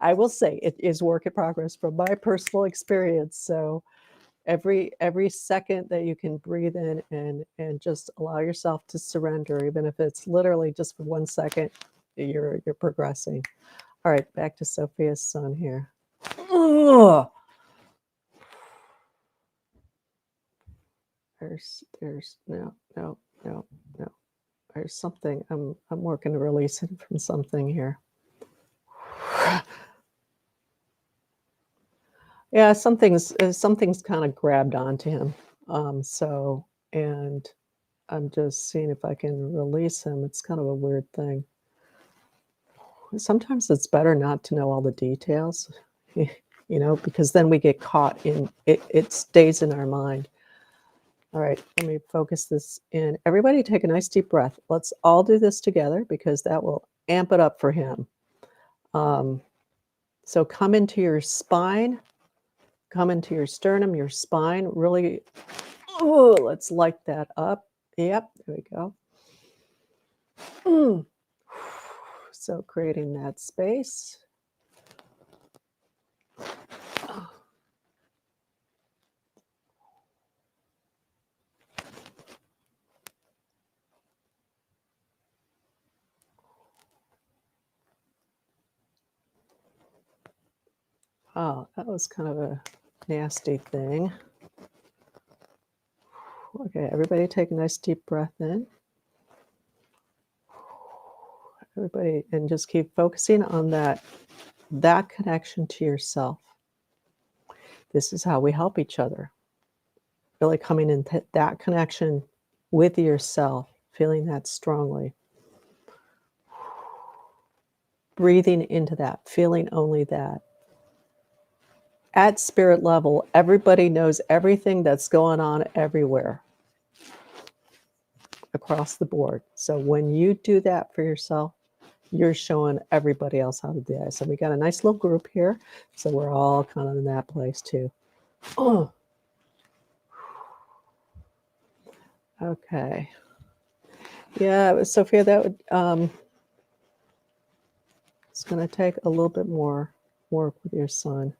I will say it is work in progress from my personal experience. So every second that you can breathe in and just allow yourself to surrender, even if it's literally just for 1 second, you're progressing. All right, back to Sophia's son here. Ugh. There's no. There's something. I'm working to release him from something here. Yeah, something's kind of grabbed onto him. And I'm just seeing if I can release him. It's kind of a weird thing. Sometimes it's better not to know all the details, because then we get caught in it. It stays in our mind. All right, let me focus this in. Everybody take a nice deep breath. Let's all do this together because that will amp it up for him. So come into your spine, come into your sternum, your spine, really, oh, let's light that up. Yep, there we go. Mm. So creating that space. Oh, that was kind of a nasty thing. Okay, everybody take a nice deep breath in. Everybody, and just keep focusing on that connection to yourself. This is how we help each other. Really coming into that connection with yourself, feeling that strongly. Breathing into that, feeling only that. At spirit level, everybody knows everything that's going on everywhere across the board. So when you do that for yourself, you're showing everybody else how to do that. So we got a nice little group here. So we're all kind of in that place too. Oh. Okay. Yeah, Sophia, that would it's going to take a little bit more work with your son.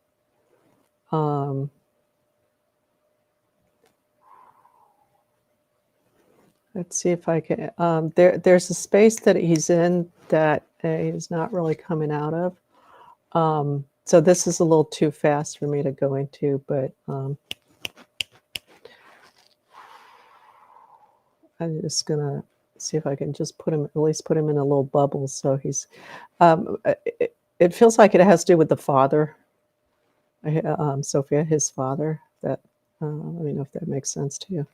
Let's see if I can. There's a space that he's in that he's not really coming out of. So this is a little too fast for me to go into, but I'm just gonna see if I can just put him, at least put him in a little bubble. So he's, it feels like it has to do with the father, Sophia, his father. That let me know if that makes sense to you.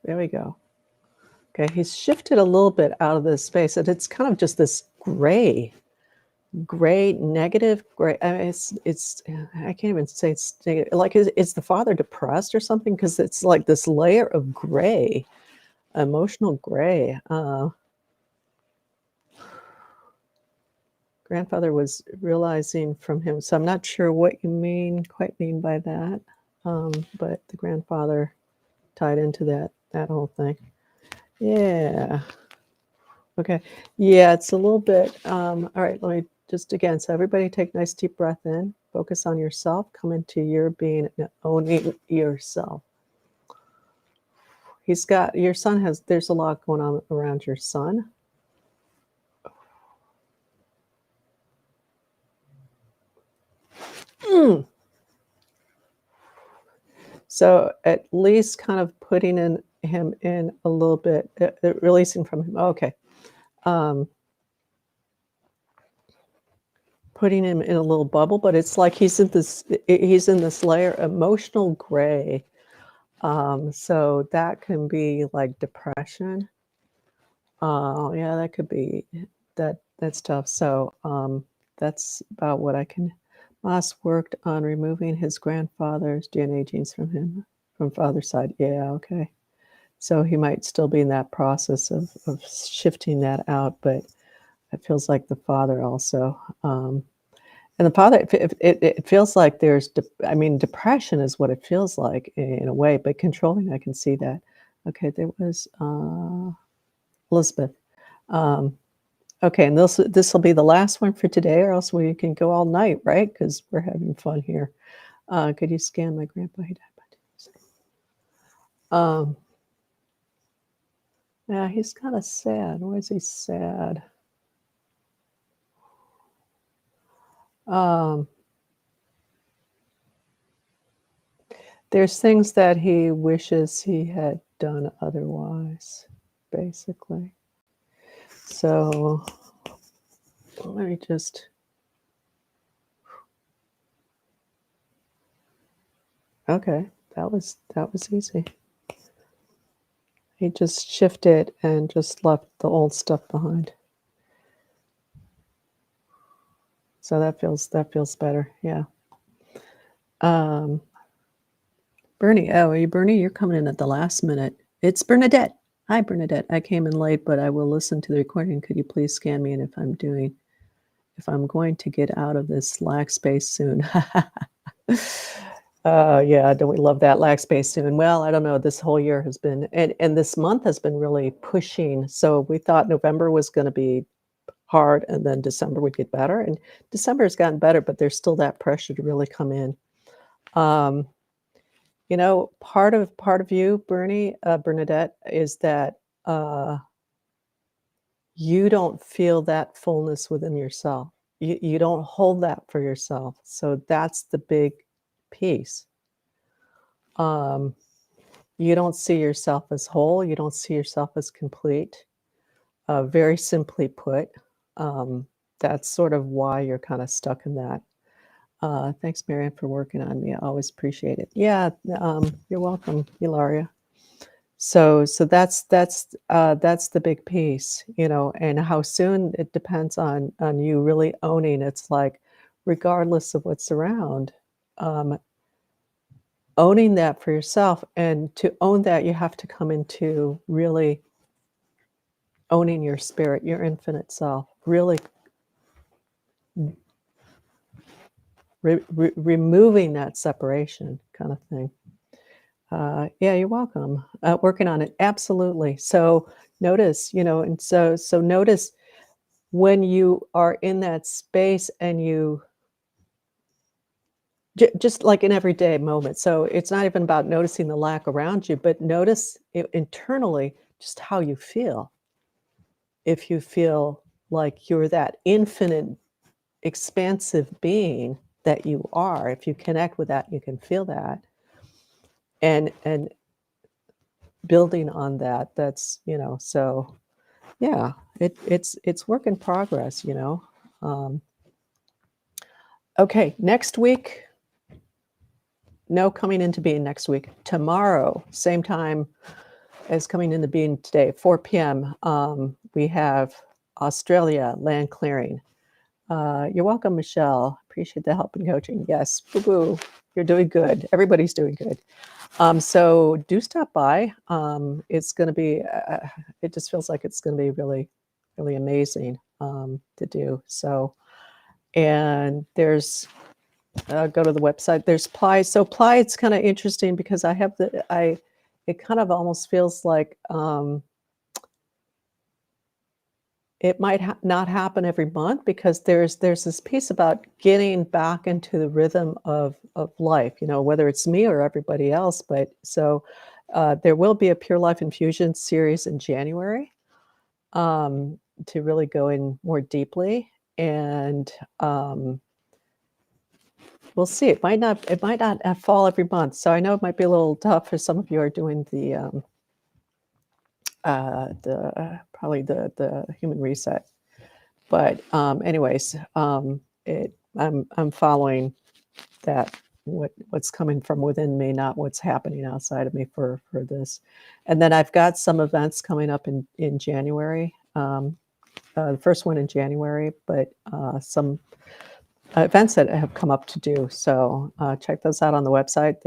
There we go. Okay, he's shifted a little bit out of this space, and it's kind of just this gray, negative gray. I mean, it's I can't even say it's negative. Like, is the father depressed or something? Because it's like this layer of gray, emotional gray. Grandfather was realizing from him, so I'm not sure what you quite mean by that, but the grandfather tied into that whole thing. Yeah. Okay. Yeah, it's a little bit. All right, let me just again. So everybody take a nice deep breath in. Focus on yourself. Come into your being and owning yourself. He's got your son has. There's a lot going on around your son. So at least kind of putting him in a little bit, releasing from him. Okay. Putting him in a little bubble, but it's like he's in this layer, emotional gray. So that can be like depression. Yeah, that could be that's tough. So that's about what I can. Moss worked on removing his grandfather's DNA genes from him from father's side. Yeah, okay. So he might still be in that process of shifting that out, but it feels like the father also. And the father, it feels like I mean, depression is what it feels like in a way, but controlling, I can see that. Okay, there was Elizabeth. Okay, and this will be the last one for today, or else we can go all night, right? Because we're having fun here. Could you scan my grandpa? He died by yeah, he's kind of sad. Why is he sad? There's things that he wishes he had done otherwise, basically. So let me just. Okay, that was easy. He just shifted and just left the old stuff behind. So that feels better. Yeah. Bernie. Oh, are you Bernie? You're coming in at the last minute. It's Bernadette. Hi, Bernadette. I came in late, but I will listen to the recording. Could you please scan me in if I'm going to get out of this Slack space soon? Yeah, don't we love that Lack space soon? Well, I don't know. This whole year has been, and this month has been really pushing. So we thought November was going to be hard, and then December would get better. And December has gotten better, but there's still that pressure to really come in. Part of you, Bernadette, is that you don't feel that fullness within yourself. You don't hold that for yourself. So that's the big piece. You don't see yourself as whole. You don't see yourself as complete. Very simply put, that's sort of why you're kind of stuck in that. Thanks, Marianne, for working on me. I always appreciate it. Yeah, you're welcome, Ilaria. So that's the big piece, and how soon it depends on you really owning. It's like, regardless of what's around, owning that for yourself, and to own that, you have to come into really owning your spirit, your infinite self, really removing that separation kind of thing. Yeah, you're welcome. Working on it, absolutely. So notice, and so notice when you are in that space, and you just like in everyday moment. So it's not even about noticing the lack around you, but notice internally just how you feel. If you feel like you're that infinite, expansive being that you are, if you connect with that, you can feel that. And building on that, that's, so yeah, it's work in progress, Okay, next week, no coming into being next week. Tomorrow, same time as coming into being today, 4 p.m., we have Australia land clearing. You're welcome, Michelle. Appreciate the help and coaching. Yes, boo-boo. You're doing good. Everybody's doing good. So do stop by. It's going to be, it just feels like it's going to be really, really amazing to do. So, and there's, go to the website. There's Ply. So Ply, it's kind of interesting because it kind of almost feels like it might not happen every month, because there's this piece about getting back into the rhythm of life, whether it's me or everybody else. But so there will be a Pure Life Infusion series in January to really go in more deeply. And we'll see. It might not fall every month. So I know it might be a little tough for some of you who are doing the probably the human reset. But anyways, I'm following that, what's coming from within me, not what's happening outside of me for this. And then I've got some events coming up in January. The first one in January, but some events that have come up to do. So check those out on the website.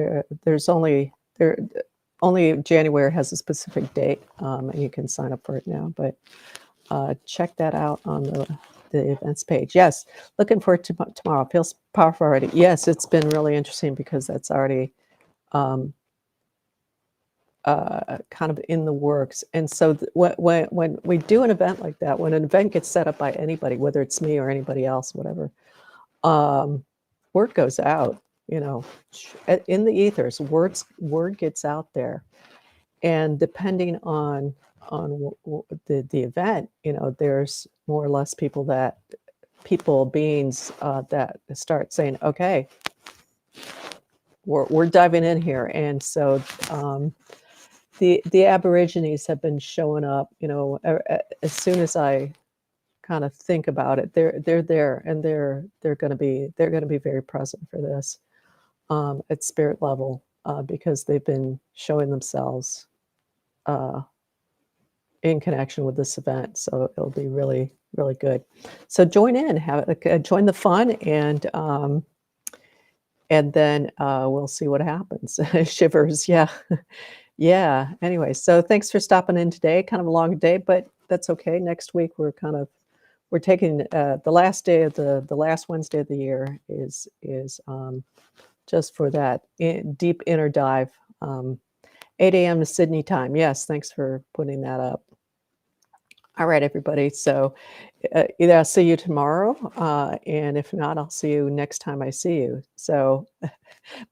Only January has a specific date, and you can sign up for it now. But check that out on the events page. Yes, looking forward to tomorrow. Feels powerful already. Yes, it's been really interesting because that's already kind of in the works. And so when we do an event like that, when an event gets set up by anybody, whether it's me or anybody else, whatever, word goes out, in the ethers. Word gets out there. And depending on the event, there's more or less beings that start saying, okay, we're diving in here. And so the Aborigines have been showing up, as soon as I kind of think about it, they're there, and they're going to be very present for this at spirit level, because they've been showing themselves in connection with this event. So it'll be really, really good. So join in, join the fun, and and then, we'll see what happens. Shivers, yeah. Yeah, anyway, so thanks for stopping in today. Kind of a long day, but that's okay. Next week, we're taking, the last day of the last Wednesday of the year is just for that deep inner dive, 8 a.m. to Sydney time. Yes, thanks for putting that up. All right, everybody. So either I'll see you tomorrow, and if not, I'll see you next time I see you. So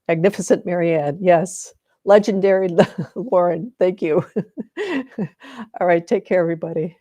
magnificent Marianne, yes. Legendary Lauren, thank you. All right, take care, everybody.